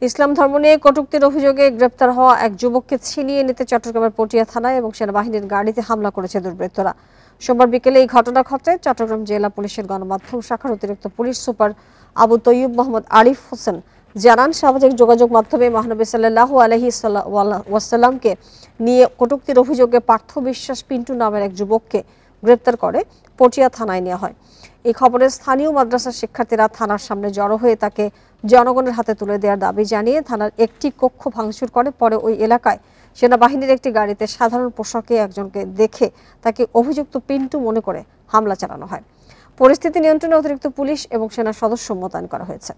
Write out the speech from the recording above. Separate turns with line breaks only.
ইসলাম ধর্ম নিয়ে কটূক্তির অভিযোগে গ্রেপ্তার হওয়া এক যুবককে ছিনিয়ে নিতে চট্টগ্রামের পটিয়া থানায় এবং সেনাবাহিনীর গাড়িতে হামলা করেছে দুর্বৃত্তরা। সোমবার বিকেলে এই ঘটনা ঘটে। চট্টগ্রাম জেলা পুলিশের গণমাধ্যম শাখার অতিরিক্ত পুলিশ সুপার আবু তৈয়ব মোহাম্মদ আরিফ হোসেন জানান, সামাজিক যোগাযোগ মাধ্যমে মহানবী সাল্লাল্লাহু আলাইহি ওয়াসাল্লামকে নিয়ে কটূক্তির অভিযোগে পার্থ বিশ্বাস পিন্টু নামের এক যুবককে গ্রেপ্তার করে পটিয়া থানায় নেওয়া হয়। এই খবরে স্থানীয় মাদ্রাসার শিক্ষার্থীরা থানার সামনে জড়ো হয়ে তাকে জনগণের হাতে তুলে দেওয়ার দাবি জানিয়ে থানার একটি কক্ষ ভাঙচুর করে। পরে ওই এলাকায় সেনাবাহিনীর একটি গাড়িতে সাধারণ পোশাকে একজনকে দেখে তাকে অভিযুক্ত পিন্টু মনে করে হামলা চালানো হয়। পরিস্থিতি নিয়ন্ত্রণে অতিরিক্ত পুলিশ এবং সেনা সদস্য মোতায়েন করা হয়েছে।